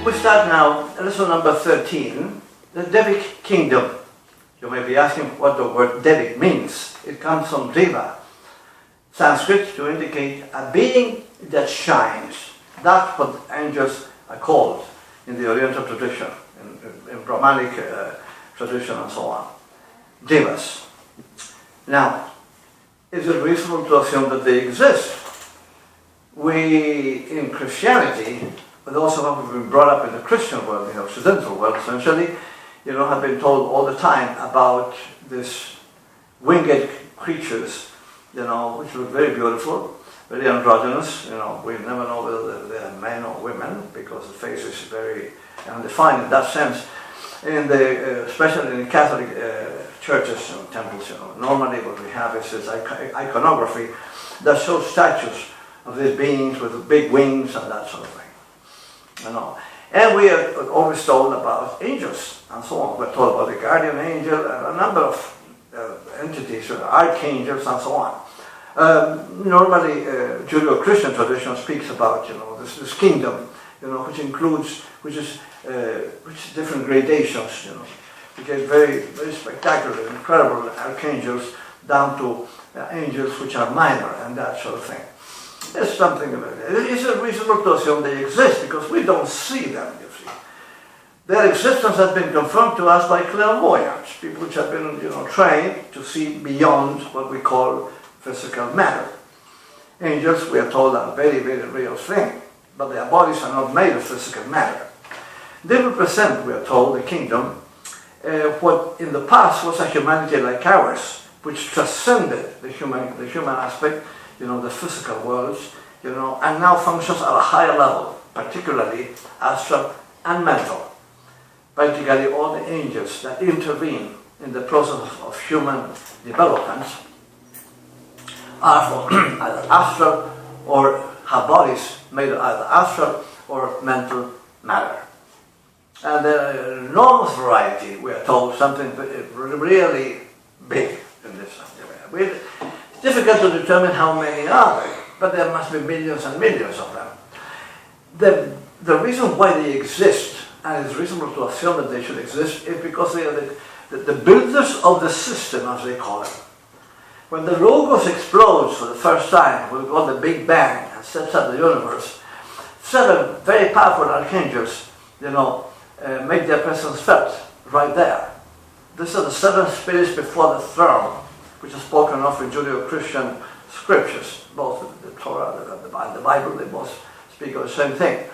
We start now, lesson number 13, the Devic kingdom. You may be asking what the word Devic means. It comes from Deva, Sanskrit, to indicate a being that shines. That's what angels are called in the Oriental tradition, in Brahmanic tradition and so on. Devas. Now, is it reasonable to assume that they exist? We, in Christianity, but also have been brought up in the Christian world, the Occidental world essentially, have been told all the time about these winged creatures, which look very beautiful, very androgynous. We never know whether they're men or women because the face is very undefined in that sense. Especially in the Catholic churches and temples, normally what we have is this iconography that shows statues of these beings with big wings and that sort of thing. And we are always told about angels and so on. We're told about the guardian angel and a number of entities, archangels and so on. Normally, Judeo-Christian tradition speaks about this kingdom, which is different gradations, which is very very spectacular, incredible archangels down to angels which are minor and that sort of thing. There's something about it. It's reasonable to assume they exist because we don't see them, you see. Their existence has been confirmed to us by clairvoyants, people which have been trained to see beyond what we call physical matter. Angels, we are told, are a very, very real thing, but their bodies are not made of physical matter. They represent, we are told, the kingdom, what in the past was a humanity like ours, which transcended the human aspect, the physical worlds, and now functions at a higher level, particularly astral and mental. Practically all the angels that intervene in the process of human development are from either astral or have bodies made of either astral or mental matter. And there are an enormous variety, we are told, something really big in this area. It's difficult to determine how many are there, but there must be millions and millions of them. The reason why they exist, and it's reasonable to assume that they should exist, is because they are the builders of the system, as they call it. When the Logos explodes for the first time, we call the Big Bang, and sets up the universe, 7 very powerful archangels, make their presence felt right there. These are the 7 spirits before the throne, which are spoken of in Judeo-Christian scriptures. Both the Torah and the Bible, they both speak of the same thing.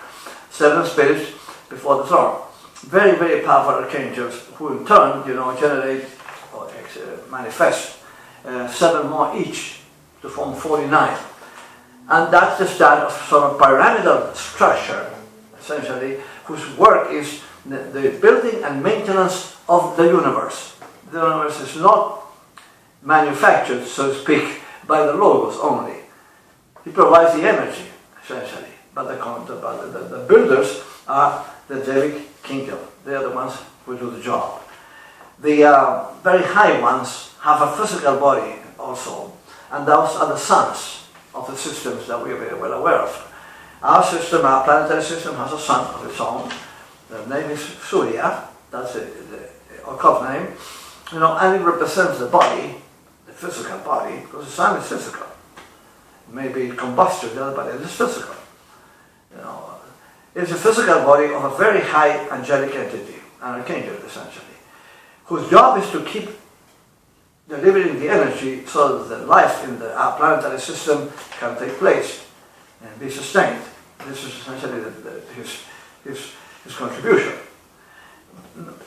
7 spirits before the throne. Very, very powerful archangels who in turn, generate or manifest 7 more each to form 49. And that's the start of sort of pyramidal structure, essentially, whose work is the building and maintenance of the universe. The universe is not manufactured, so to speak, by the Logos only. He provides the energy, essentially, but the builders are the Devic kingdom. They are the ones who do the job. The very high ones have a physical body also, and those are the sons of the systems that we are very well aware of. Our system, our planetary system, has a sun of its own. The name is Surya, that's the occult name, and it represents the body, the physical body, because the sun is physical. It may be combustible, but it is physical. It's a physical body of a very high angelic entity, an archangel essentially, whose job is to keep delivering the energy so that the life in our planetary system can take place and be sustained. This is essentially his contribution.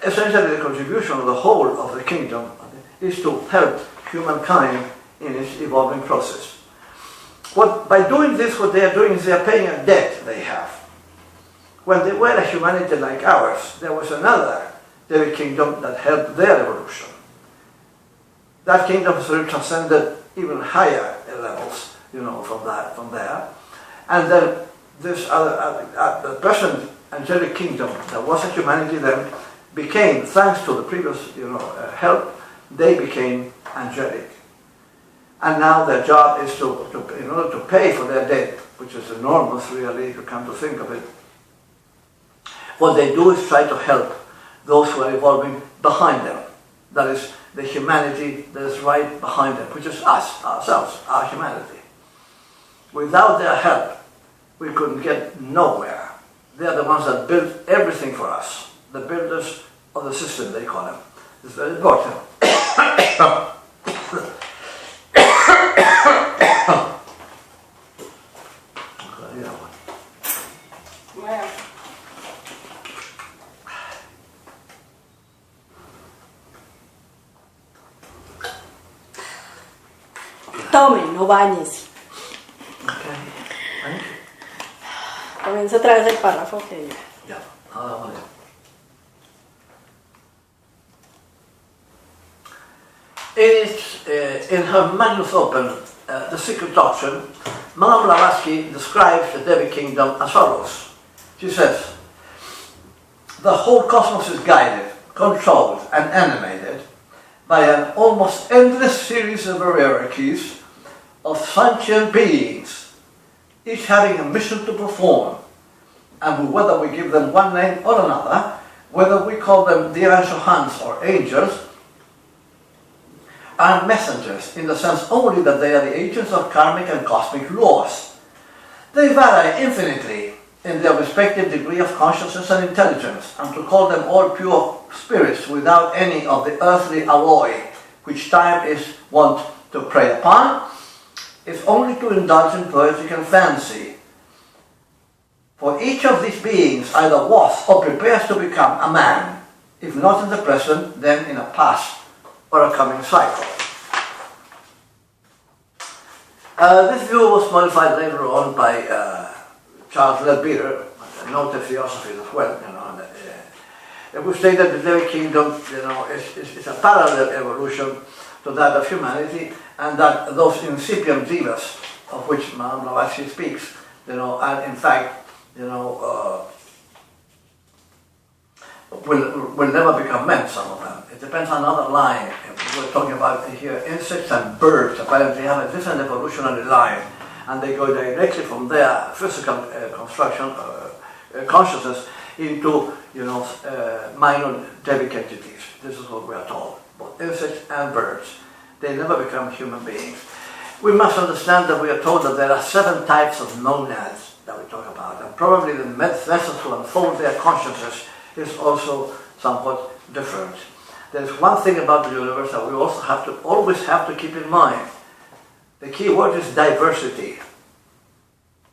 Essentially, the contribution of the whole of the kingdom is to help humankind in its evolving process. By doing this, what they are doing is they are paying a debt they have. When they were a humanity like ours, there was another Devic kingdom that helped their evolution. That kingdom sort of transcended even higher levels, from there. And then this the present angelic kingdom that was a humanity then became, thanks to the previous help, they became angelic. And now their job is in order to pay for their debt, which is enormous really, if you come to think of it, What they do is try to help those who are evolving behind them. That is, the humanity that is right behind them, which is us, ourselves, our humanity. Without their help, we couldn't get nowhere. They are the ones that built everything for us. The builders of the system, they call them. It's very important. Tome, no bañes. Okay. Thank you. Comienza otra vez el párrafo que... Yeah. Vale. In her Magnus Opus, The Secret Doctrine, Madame Blavatsky describes the Devic kingdom as follows. She says, the whole cosmos is guided, controlled, and animated by an almost endless series of hierarchies of sentient beings, each having a mission to perform, and whether we give them one name or another, whether we call them Dirashahans or angels, are messengers in the sense only that they are the agents of karmic and cosmic laws. They vary infinitely in their respective degree of consciousness and intelligence, and to call them all pure spirits without any of the earthly alloy which time is wont to prey upon is only to indulge in poetical fancy. For each of these beings either was or prepares to become a man, if not in the present, then in a past or a coming cycle. This view was modified later on by Charles Leadbeater, a noted theosophist as well, who stated that the Devic kingdom, is a parallel evolution to that of humanity, and that those incipient divas, of which Madame Blavatsky speaks, are in fact, will never become men, some of them. It depends on another line. We're talking about here insects and birds apparently have a different evolutionary line, and they go directly from their physical construction, consciousness into minor Devic entities. This is what we are told. Both insects and birds, they never become human beings. We must understand that we are told that there are 7 types of monads that we talk about, and probably the methods to unfold their consciousness is also somewhat different. There's one thing about the universe that we also always have to keep in mind. The key word is diversity.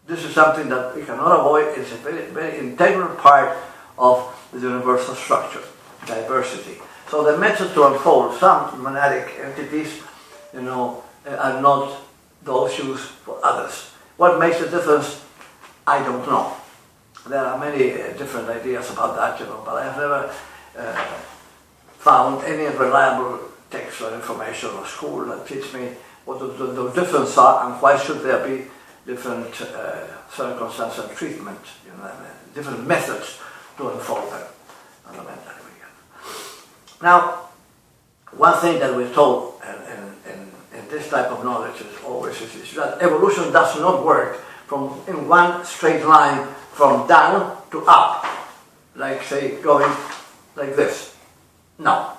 This is something that we cannot avoid. It's a very, very integral part of the universal structure, diversity. So the method to unfold some monadic entities, are not those used for others. What makes the difference? I don't know. There are many different ideas about that, but I have never found any reliable text or information or school that teach me what the differences are and why should there be different circumstances and treatment, different methods to unfold them. Now, one thing that we're told in this type of knowledge is always is that evolution does not work in one straight line from down to up, like say going like this. No.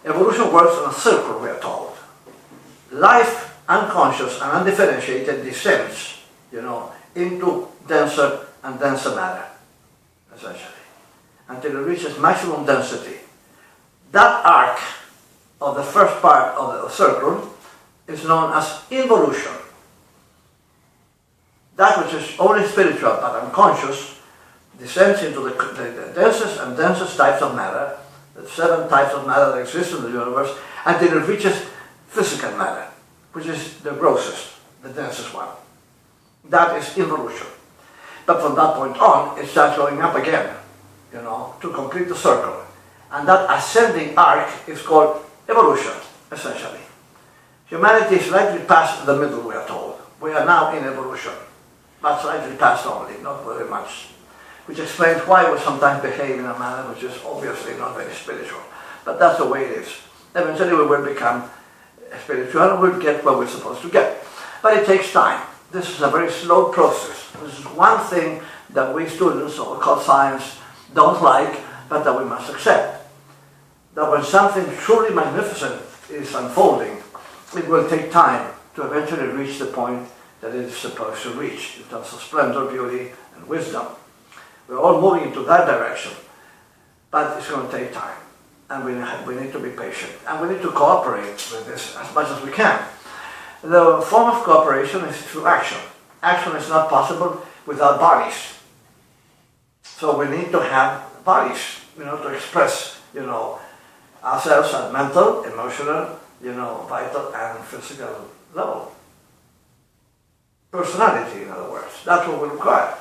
Evolution works on a circle, we are told. Life, unconscious and undifferentiated, descends, into denser and denser matter, essentially, until it reaches maximum density. That arc of the first part of the circle is known as involution. That which is only spiritual but unconscious descends into the densest and densest types of matter, the 7 types of matter that exist in the universe, until it reaches physical matter, which is the grossest, the densest one. That is involution. But from that point on, it starts going up again, to complete the circle. And that ascending arc is called evolution, essentially. Humanity is slightly past the middle, we are told. We are now in evolution, but slightly past only, not very much. Which explains why we sometimes behave in a manner which is obviously not very spiritual. But that's the way it is. Eventually we will become spiritual and we'll get where we're supposed to get. But it takes time. This is a very slow process. This is one thing that we students of occult science don't like, but that we must accept. That when something truly magnificent is unfolding, it will take time to eventually reach the point that it is supposed to reach in terms of splendor, beauty, and wisdom. We're all moving into that direction, but it's going to take time, and we need to be patient, and we need to cooperate with this as much as we can. The form of cooperation is through action. Action is not possible without bodies. So we need to have bodies, to express, ourselves at mental, emotional, vital and physical level. Personality, in other words. That's what we require.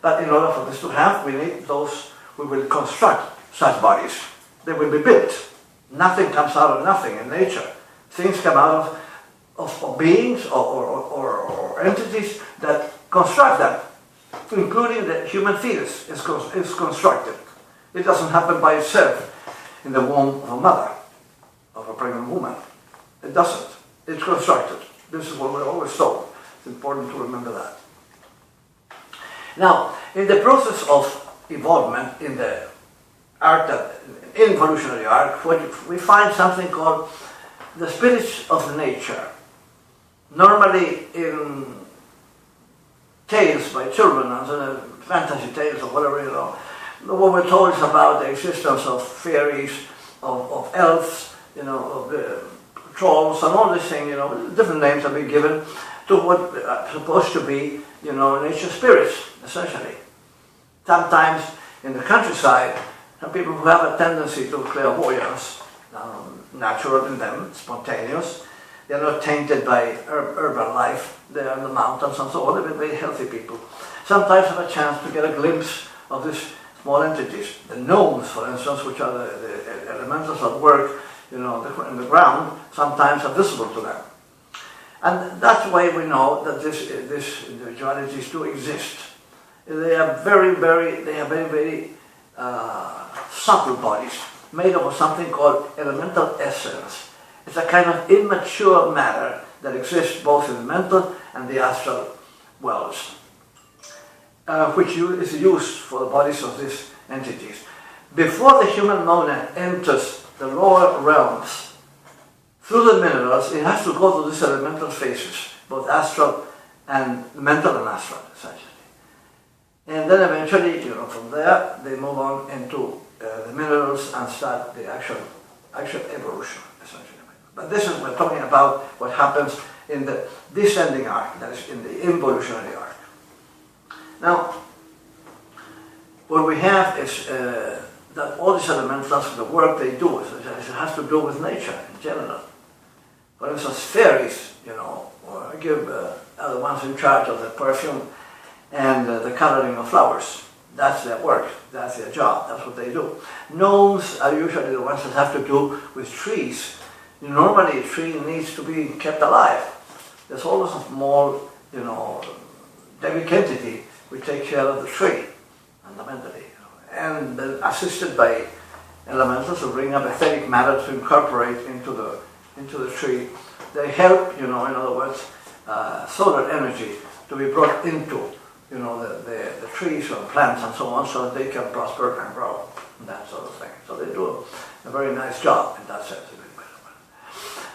But in order for this to happen, we need those who will construct such bodies. They will be built. Nothing comes out of nothing in nature. Things come out of beings or entities that construct them, including the human fetus is constructed. It doesn't happen by itself in the womb of a mother, of a pregnant woman. It doesn't. It's constructed. This is what we're always told. It's important to remember that. Now, in the process of evolvement in the evolutionary arc, we find something called the spirits of nature. Normally in tales by children, fantasy tales or whatever, what we're told is about the existence of fairies, of elves, of the trolls and all these things, different names have been given to what are supposed to be, nature spirits, essentially. Sometimes in the countryside, some people who have a tendency to clairvoyance, natural in them, spontaneous, they're not tainted by urban life, they're in the mountains and so on, they're very healthy people. Sometimes have a chance to get a glimpse of these small entities. The gnomes, for instance, which are the elementals that work in the ground, sometimes are visible to them. And that's why we know that this individualities do exist. They are very, very subtle bodies, made up of something called elemental essence. It's a kind of immature matter that exists both in the mental and the astral worlds, which is used for the bodies of these entities. Before the human monad enters the lower realms, through the minerals, it has to go through these elemental phases, both astral and mental and astral, essentially. And then eventually, from there, they move on into the minerals and start the actual evolution, essentially. But this is, we're talking about what happens in the descending arc, that is in the involutionary arc. Now, what we have is that all these elementals, the work they do, it has to do with nature in general. For instance, fairies, are the ones in charge of the perfume and the coloring of flowers. That's their work, that's their job, that's what they do. Gnomes are usually the ones that have to do with trees. Normally a tree needs to be kept alive. There's always a small, Devic entity which takes care of the tree, fundamentally. And assisted by elementals who bring up etheric matter to incorporate into the tree. They help, in other words, solar energy to be brought into, the trees or plants and so on, so that they can prosper and grow, and that sort of thing. So they do a very nice job in that sense.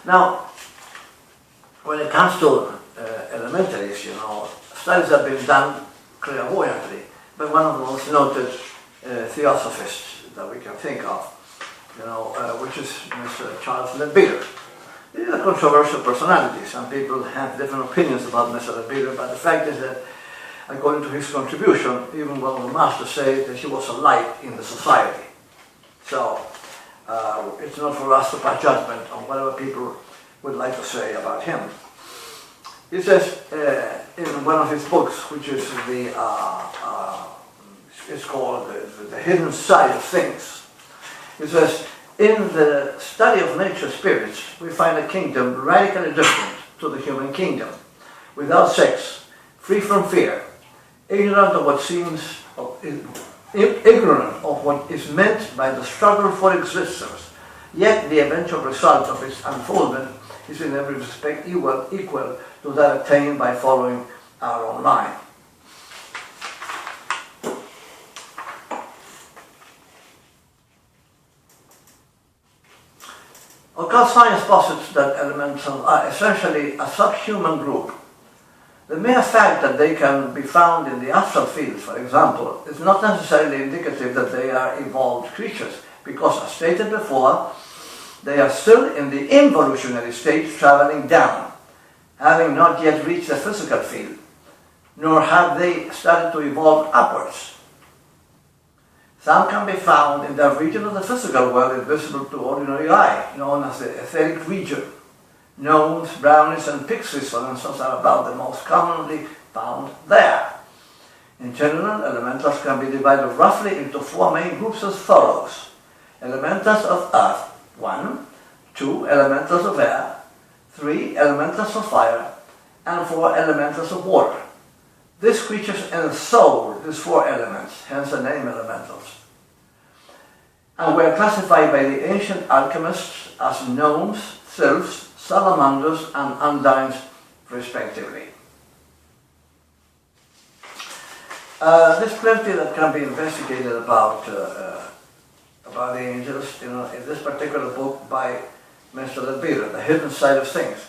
Now, when it comes to elementaries, studies have been done clairvoyantly by one of the most noted theosophists that we can think of, which is Mr. Charles Letters. He is a controversial personality. Some people have different opinions about Mr. Letters, but the fact is that, according to his contribution, even one of the masters say that he was a light in the society. So, it's not for us to pass judgment on whatever people would like to say about him. He says in one of his books, which is it's called the Hidden Side of Things. He says, in the study of nature spirits, we find a kingdom radically different to the human kingdom, without sex, free from fear, ignorant of what is meant by the struggle for existence, yet the eventual result of its unfoldment is in every respect equal to that attained by following our own line. Occult science posits that elementals are essentially a subhuman group. The mere fact that they can be found in the astral fields, for example, is not necessarily indicative that they are evolved creatures, because, as stated before, they are still in the involutionary state traveling down, having not yet reached the physical field, nor have they started to evolve upwards. Some can be found in the region of the physical world invisible to ordinary eye, known as the etheric region. Gnomes, brownies, and pixies, for instance, are about the most commonly found there. In general, elementals can be divided roughly into four main groups as follows. Elementals of earth, 1, 2 elementals of air, 3 elementals of fire, and 4 elementals of water. These creatures ensoul these 4 elements, hence the name elementals, and were classified by the ancient alchemists as gnomes, sylphs, salamanders, and undines, respectively. There's plenty that can be investigated about the angels, in this particular book by Mr. Devic, The Hidden Side of Things.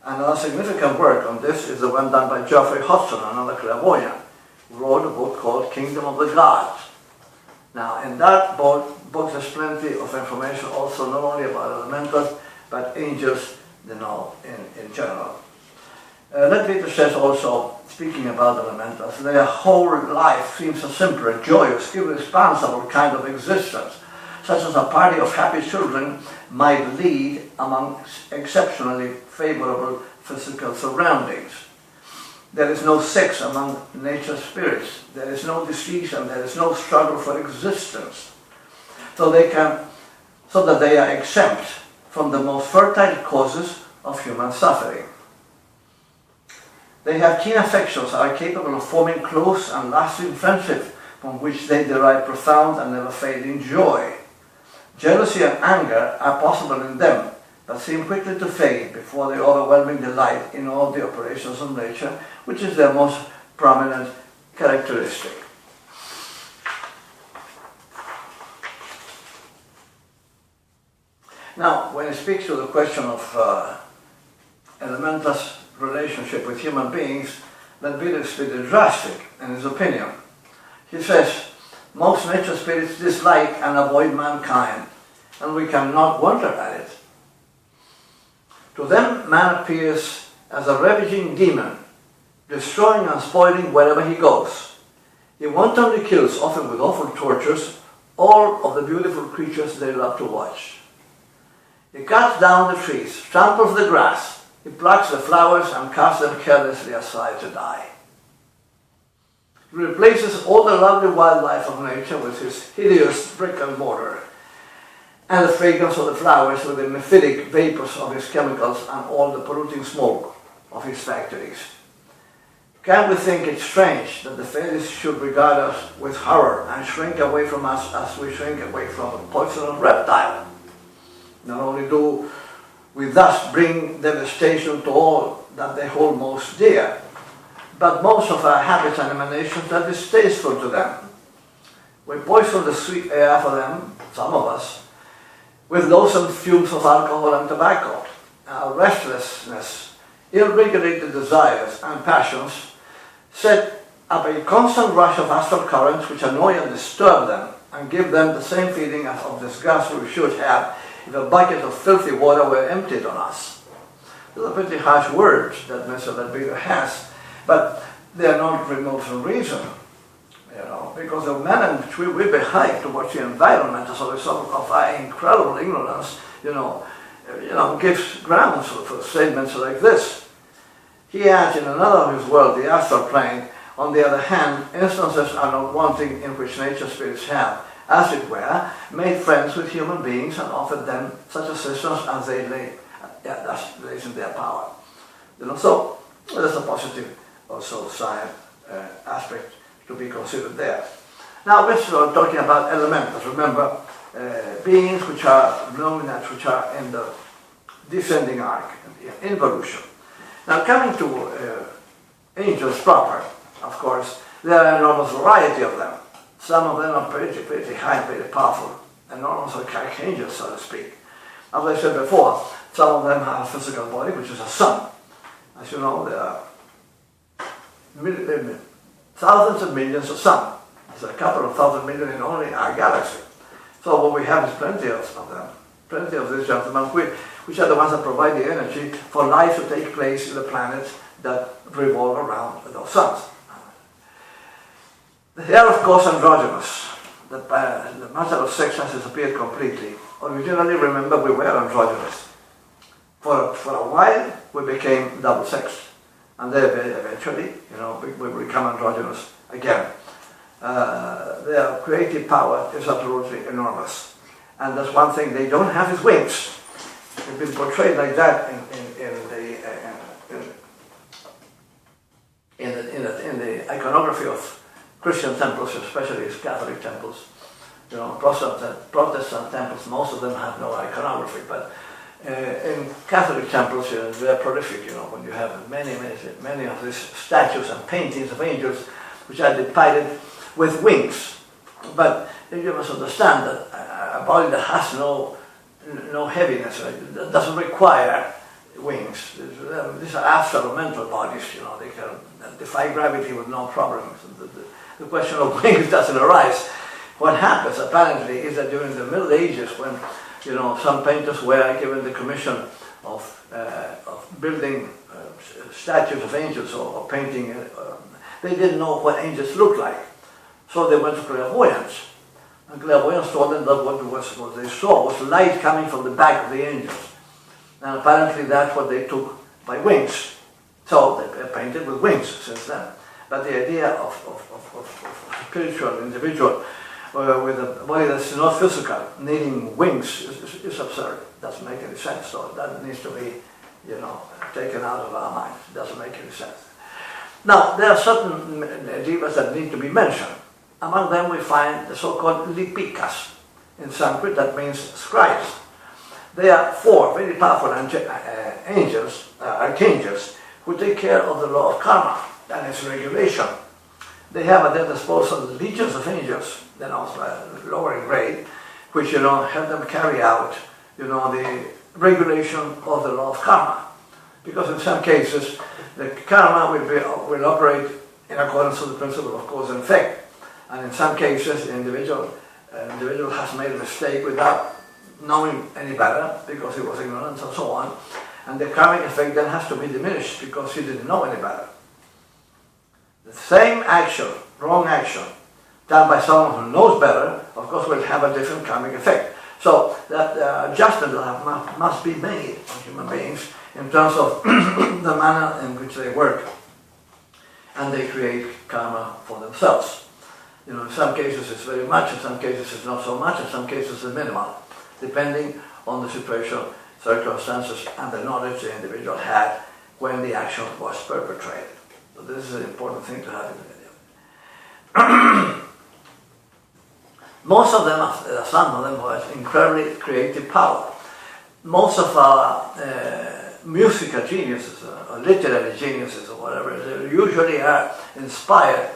Another significant work on this is the one done by Geoffrey Hodgson, another clairvoyant, who wrote a book called Kingdom of the Gods. Now, in that book there's plenty of information also not only about elementals, but angels, in general. Devic says also, speaking about elementals, their whole life seems a simple, joyous, irresponsible kind of existence, such as a party of happy children might lead among exceptionally favorable physical surroundings. There is no sex among nature's spirits. There is no disease, and there is no struggle for existence. So that they are exempt from the most fertile causes of human suffering. They have keen affections, are capable of forming close and lasting friendship from which they derive profound and never fading joy. Jealousy and anger are possible in them, but seem quickly to fade before the overwhelming delight in all the operations of nature, which is their most prominent characteristic. Now, when he speaks to the question of elementals' relationship with human beings, Devic is pretty drastic in his opinion. He says, most nature spirits dislike and avoid mankind, and we cannot wonder at it. To them, man appears as a ravaging demon, destroying and spoiling wherever he goes. He wantonly kills, often with awful tortures, all of the beautiful creatures they love to watch. He cuts down the trees, tramples the grass, he plucks the flowers and casts them carelessly aside to die. He replaces all the lovely wildlife of nature with his hideous brick and mortar, and the fragrance of the flowers with the mephitic vapors of his chemicals and all the polluting smoke of his factories. Can we think it strange that the fairies should regard us with horror and shrink away from us as we shrink away from a poisonous reptile? Not only do we thus bring devastation to all that they hold most dear, but most of our habits and emanations are distasteful to them. We poison the sweet air for them, some of us, with loathsome fumes of alcohol and tobacco. Our restlessness, ill-regulated desires and passions set up a constant rush of astral currents which annoy and disturb them and give them the same feeling of disgust we should have if a bucket of filthy water were emptied on us. These are pretty harsh words that Mr. Devic has, but they are not removed from reason, because the manner in which we behave towards the environment as a result of our incredible ignorance, gives grounds for statements like this. He adds, in another of his world, the astral plane, on the other hand, instances are not wanting in which nature spirits have, as it were, made friends with human beings and offered them such assistance as they lays in their power. So there's a positive also side aspect to be considered there. Now we're talking about elementals. Remember, beings which are luminaries, which are in the descending arc, involution. Now coming to angels proper, of course, there are an enormous variety of them. Some of them are pretty high, pretty powerful, enormous archangels, so to speak. As I said before, some of them have a physical body, which is a sun. As you know, there are thousands of millions of suns. There's a couple of thousand million in only our galaxy. So what we have is plenty of them, plenty of these gentlemen, which are the ones that provide the energy for life to take place in the planets that revolve around those suns. They are, of course, androgynous. The matter of sex has disappeared completely. Originally, remember, we were androgynous. For a while, we became double-sexed. And then eventually, we become androgynous again. Their creative power is absolutely enormous. And that's one thing they don't have is wings. They've been portrayed like that in the iconography of Christian temples, especially Catholic temples. Protestant temples, most of them have no iconography, but in Catholic temples, they're prolific. When you have many of these statues and paintings of angels, which are depicted with wings. But you must understand that a body that has no heaviness, that doesn't require wings. These are astral mental bodies. They can defy gravity with no problems. The question of wings doesn't arise. What happens apparently is that during the Middle Ages, when some painters were given the commission of building statues of angels or painting, they didn't know what angels looked like. So they went to clairvoyants. And clairvoyants told them that what they saw was light coming from the back of the angels. And apparently that's what they took by wings. So they painted with wings since then. But the idea of a spiritual individual with a body that's not physical, needing wings, is absurd. It doesn't make any sense. So that needs to be, taken out of our minds. It doesn't make any sense. Now, there are certain devas that need to be mentioned. Among them we find the so-called lipikas. In Sanskrit, that means scribes. They are four very powerful angels, archangels, who take care of the law of karma and its regulation. They have at their disposal legions of angels, lower in grade, which help them carry out the regulation of the law of karma. Because in some cases the karma will operate in accordance with the principle of cause and effect, and in some cases the individual has made a mistake without knowing any better because he was ignorant and so on, and the karmic effect then has to be diminished because he didn't know any better. The same action, wrong action, done by someone who knows better, of course will have a different karmic effect. So that adjustment must be made on human beings in terms of the manner in which they work, and they create karma for themselves. In some cases it's very much, in some cases it's not so much, in some cases it's minimal, depending on the situation, circumstances, and the knowledge the individual had when the action was perpetrated. So this is an important thing to have in the video. Most of them, some of them have incredibly creative power. Most of our musical geniuses, or literary geniuses, or whatever, they usually are inspired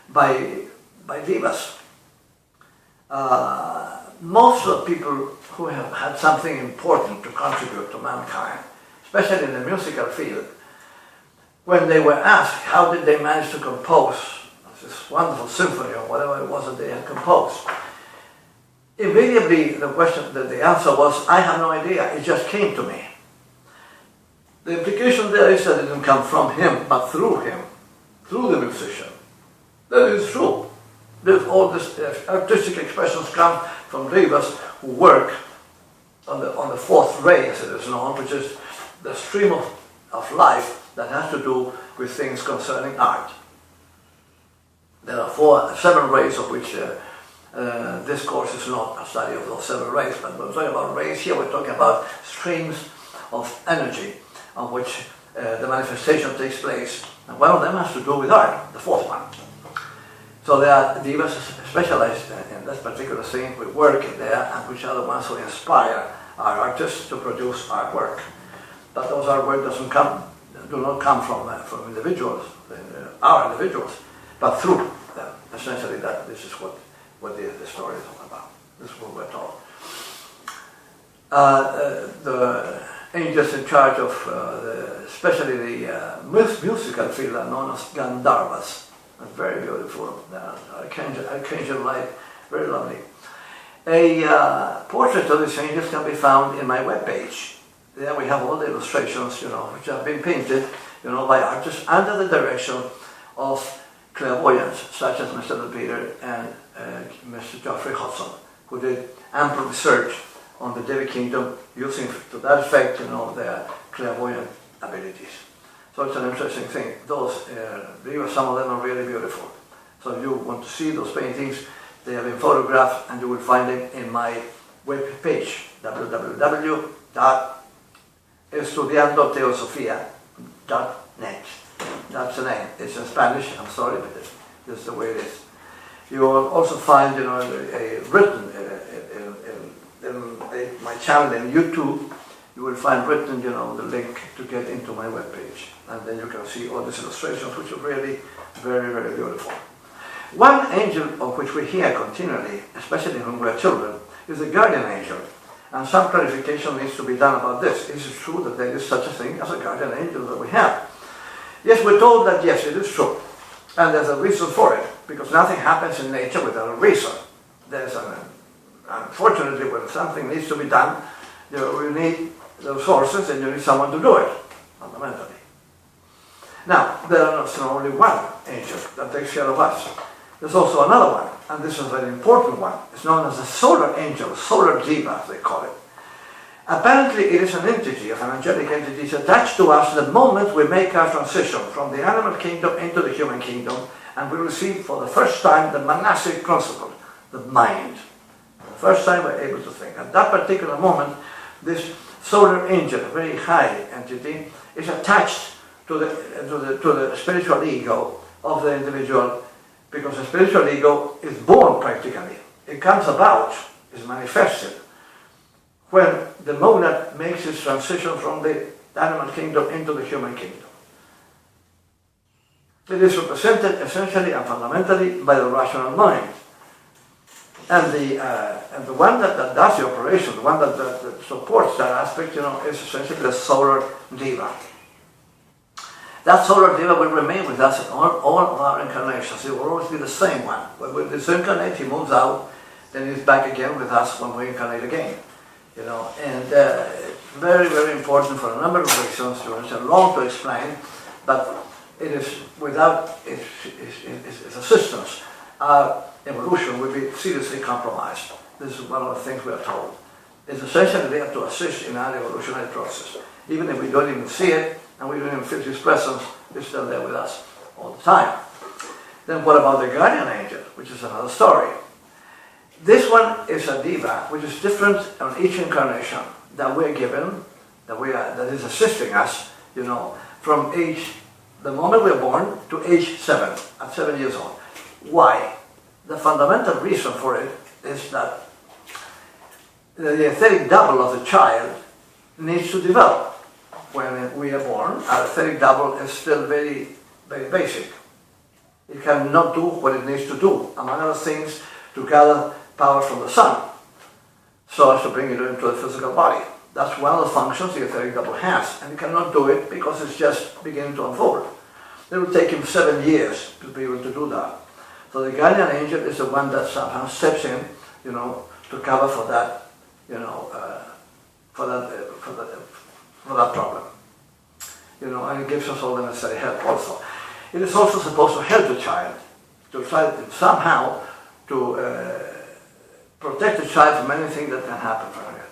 by devas. Most of the people who have had something important to contribute to mankind, especially in the musical field, when they were asked how did they manage to compose this wonderful symphony or whatever it was that they had composed, invariably the answer was, I have no idea, it just came to me. The implication there is that it didn't come from him, but through him, through the musician. That is true. All these artistic expressions come from devas who work on the fourth ray, as it is known, which is the stream of life that has to do with things concerning art. There are 7 rays of which this course is not a study of those 7 rays, but we're talking about rays here, we're talking about streams of energy on which the manifestation takes place. And one of them has to do with art, the 4th one. So there are devas specialized in this particular thing, we work in there, and which are the ones who inspire our artists to produce artwork. But those artwork do not come from individuals, our individuals, but through them. Essentially, this is what the story is all about. This is what we're told. the angels in charge of especially the musical field are known as Gandharvas. Very beautiful. Archangel light, very lovely. A portrait of these angels can be found in my webpage. There we have all the illustrations, which have been painted, by artists under the direction of clairvoyants, such as Mr. Peter and Mr. Geoffrey Hudson, who did ample research on the Devic kingdom, using to that effect, their clairvoyant abilities. So it's an interesting thing. Some of them are really beautiful. So if you want to see those paintings, they have been photographed, and you will find them in my web page, www.estudiandoteosofia.net. That's the name. It's in Spanish, I'm sorry, but this is the way it is. You will also find, in my channel in YouTube, you will find written, the link to get into my webpage. And then you can see all these illustrations, which are really very, very beautiful. One angel of which we hear continually, especially when we are children, is the guardian angel. And some clarification needs to be done about this. Is it true that there is such a thing as a guardian angel that we have? Yes, we're told that yes, it is true. And there's a reason for it, because nothing happens in nature without a reason. Unfortunately, when something needs to be done, you need the resources and you need someone to do it, fundamentally. Now, there is not only one angel that takes care of us. There's also another one, and this is a very important one. It's known as the solar angel, solar diva, they call it. Apparently, it is an entity, of an angelic entity, is attached to us the moment we make our transition from the animal kingdom into the human kingdom, and we receive for the first time the monastic principle, the mind. The first time we're able to think. At that particular moment, this solar angel, a very high entity, is attached to the spiritual ego of the individual, because the spiritual ego is born practically. It comes about, is manifested, when the monad makes its transition from the animal kingdom into the human kingdom. It is represented essentially and fundamentally by the rational mind. And the one that does the operation, the one that supports that aspect, is essentially the solar diva. That solar diva will remain with us in all of our incarnations. It will always be the same one. When we disincarnate, he moves out, then he's back again with us when we incarnate again. And it's very, very important for a number of reasons. It's long to explain, but it is without its assistance, our evolution will be seriously compromised. This is one of the things we are told. It's essentially there to assist in our evolutionary process. Even if we don't even see it, and we don't even feel his presence, he's still there with us all the time. Then what about the guardian angel, which is another story? This one is a diva, which is different on each incarnation that we're given, that is assisting us, from the moment we're born to age 7, at 7 years old. Why? The fundamental reason for it is that the etheric double of the child needs to develop. When we are born, our etheric double is still very, very basic. It cannot do what it needs to do, among other things, to gather power from the sun, so as to bring it into the physical body. That's one of the functions the etheric double has, and it cannot do it because it's just beginning to unfold. It will take him 7 years to be able to do that. So the guardian angel is the one that somehow steps in, to cover for that, for that problem. And it gives us all the necessary help also. It is also supposed to help the child, to try somehow to protect the child from anything that can happen from it.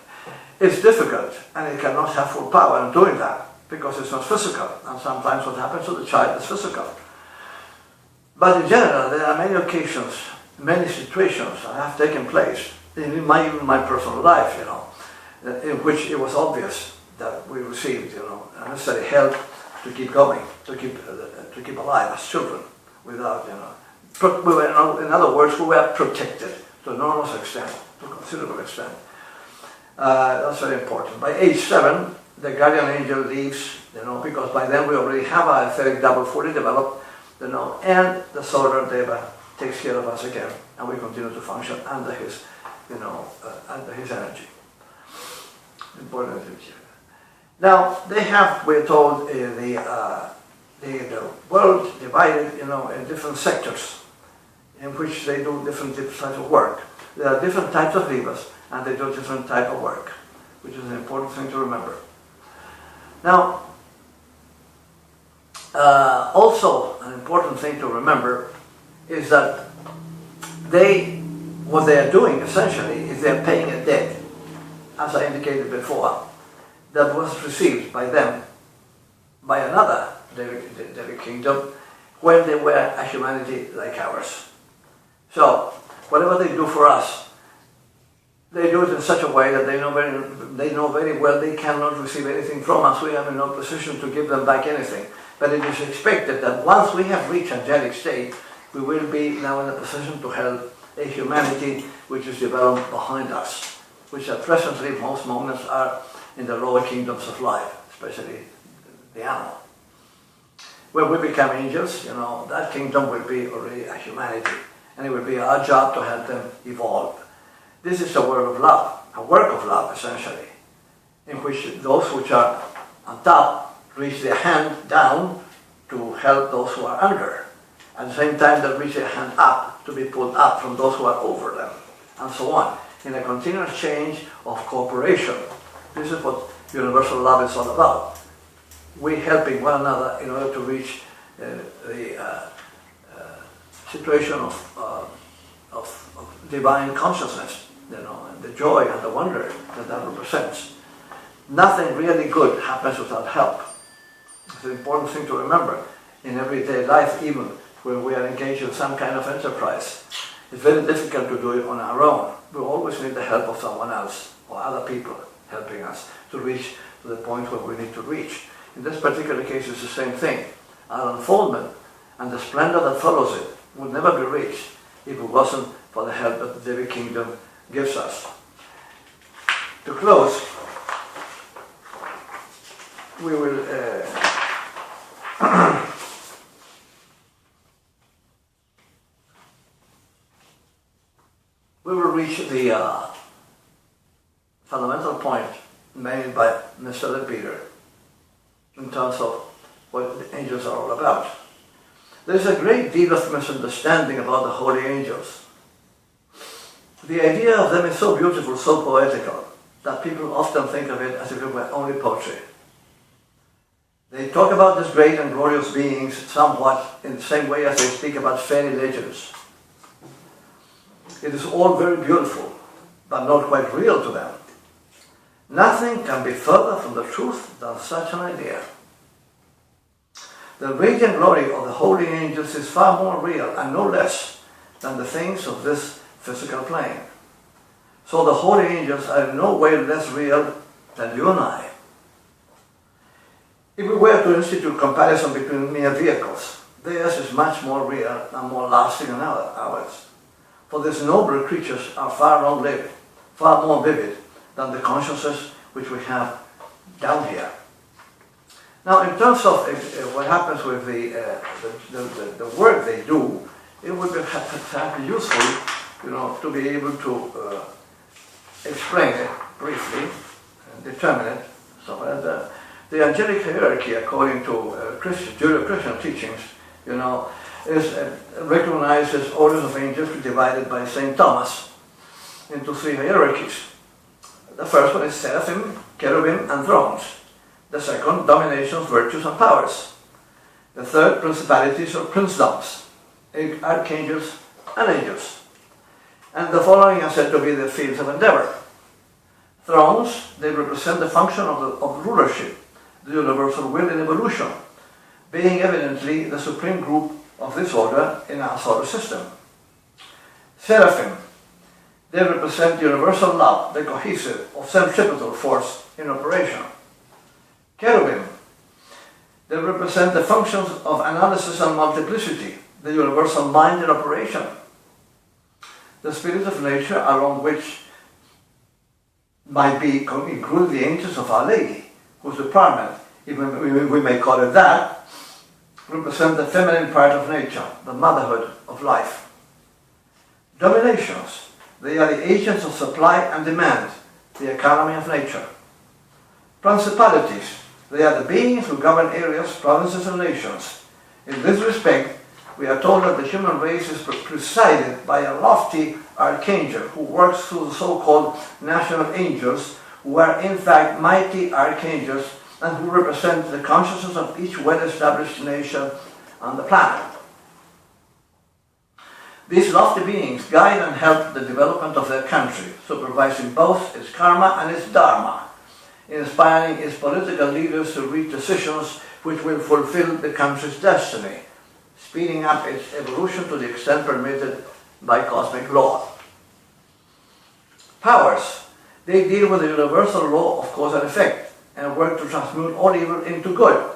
It's difficult, and it cannot have full power in doing that, because it's not physical, and sometimes what happens to the child is physical. But in general, there are many occasions, many situations that have taken place, in my personal life, in which it was obvious that we received, necessary help to keep going, to keep alive as children, without, we were, in other words, we were protected to an enormous extent, to a considerable extent. That's very important. By age 7, the guardian angel leaves, because by then we already have our etheric double fully developed, and the solar deva takes care of us again, and we continue to function under his, under his energy. Important. Now they have, we're told, the world divided, in different sectors, in which they do different types of work. There are different types of leaders, and they do different type of work, which is an important thing to remember. Now, also an important thing to remember is that what they are doing essentially is they are paying a debt, as I indicated before, that was received by them, by another Devic kingdom, when they were a humanity like ours. So, whatever they do for us, they do it in such a way that they know very well they cannot receive anything from us. We have no position to give them back anything. But it is expected that once we have reached angelic state, we will be now in a position to help a humanity which is developed behind us, which at presently most moments are in the lower kingdoms of life, especially the animal. When we become angels, that kingdom will be already a humanity, and it will be our job to help them evolve. This is a work of love, essentially, in which those which are on top reach their hand down to help those who are under. At the same time, they reach their hand up to be pulled up from those who are over them, and so on, in a continuous change of cooperation. This is what universal love is all about. We helping one another in order to reach the situation of divine consciousness, and the joy and the wonder that represents. Nothing really good happens without help. It's an important thing to remember in everyday life, even when we are engaged in some kind of enterprise. It's very difficult to do it on our own. We always need the help of someone else or other people helping us to reach to the point where we need to reach. In this particular case, it's the same thing. Our unfoldment and the splendor that follows it would never be reached if it wasn't for the help that the Devic kingdom gives us. To close, we will reach the fundamental point made by Mr. Peter in terms of what the angels are all about. There's a great deal of misunderstanding about the holy angels. The idea of them is so beautiful, so poetical, that people often think of it as if it were only poetry. They talk about these great and glorious beings somewhat in the same way as they speak about fairy legends. It is all very beautiful, but not quite real to them. Nothing can be further from the truth than such an idea. The radiant glory of the holy angels is far more real and no less than the things of this physical plane. So the holy angels are in no way less real than you and I. If we were to institute comparison between mere vehicles, theirs is much more real and more lasting than ours. For these nobler creatures are far long-lived, far more vivid than the consciousness which we have down here. Now, in terms of what happens with the work they do, it would be exactly useful, to be able to explain it briefly and determine it. So the angelic hierarchy, according to Judeo-Christian teachings, is recognizes orders of angels divided by St. Thomas into three hierarchies. The first one is seraphim, cherubim, and thrones. The second, dominations, virtues, and powers. The third, principalities or princedoms, archangels and angels. And the following are said to be the fields of endeavor. Thrones, they represent the function of rulership, the universal will in evolution, being evidently the supreme group of this order in our solar system. Seraphim, they represent universal love, the cohesive or centripetal force in operation. Cherubim, they represent the functions of analysis and multiplicity, the universal mind in operation. The spirits of nature, along which might be included the angels of Our Lady, whose department, even we may call it that, represent the feminine part of nature, the motherhood of life. Dominations, they are the agents of supply and demand, the economy of nature. Principalities. They are the beings who govern areas, provinces, and nations. In this respect, we are told that the human race is presided by a lofty archangel who works through the so-called national angels, who are in fact mighty archangels and who represent the consciousness of each well-established nation on the planet. These lofty beings guide and help the development of their country, supervising both its karma and its dharma, inspiring its political leaders to reach decisions which will fulfill the country's destiny, speeding up its evolution to the extent permitted by cosmic law. Powers. They deal with the universal law of cause and effect and work to transmute all evil into good.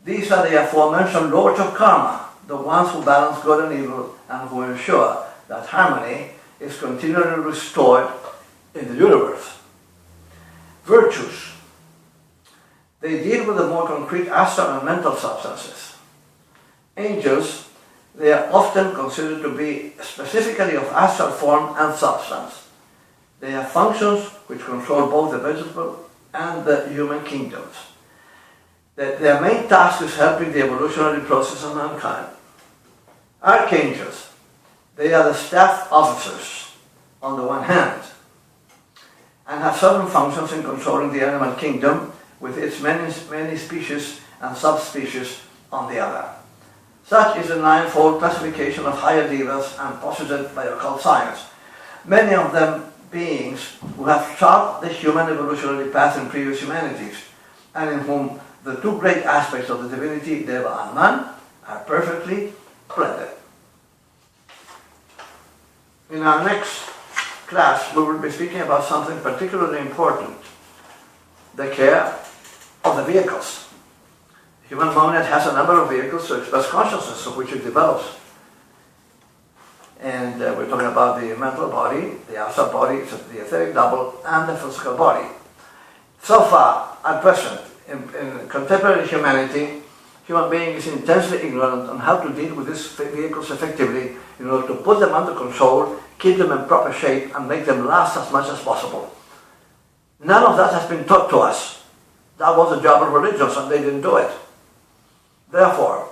These are the aforementioned lords of karma, the ones who balance good and evil and who ensure that harmony is continually restored in the universe. Virtues. They deal with the more concrete astral and mental substances. Angels, they are often considered to be specifically of astral form and substance. They have functions which control both the vegetable and the human kingdoms. Their main task is helping the evolutionary process of mankind. Archangels, they are the staff officers on the one hand, and have certain functions in controlling the animal kingdom with its many species and subspecies on the other. Such is the ninefold classification of higher devas and posited by occult science. Many of them beings who have charted the human evolutionary path in previous humanities, and in whom the two great aspects of the divinity, Deva and Man, are perfectly blended. In our next class, we will be speaking about something particularly important, the care of the vehicles. The human monad has a number of vehicles to express consciousness, of which it develops. And we're talking about the mental body, the astral body, the etheric double, and the physical body. So far, at present, in contemporary humanity, human being is intensely ignorant on how to deal with these vehicles effectively in order to put them under control, keep them in proper shape, and make them last as much as possible. None of that has been taught to us. That was the job of religions, and they didn't do it. Therefore,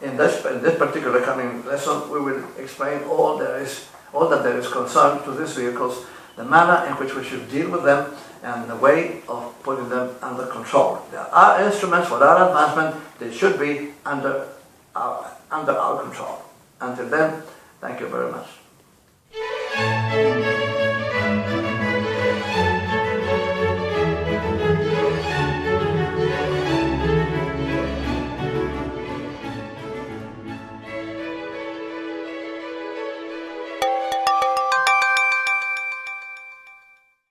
in this particular coming lesson, we will explain all that there is concerned to these vehicles, the manner in which we should deal with them, and the way of putting them under control. There are instruments for our advancement. They should be under our control. Until then, thank you very much.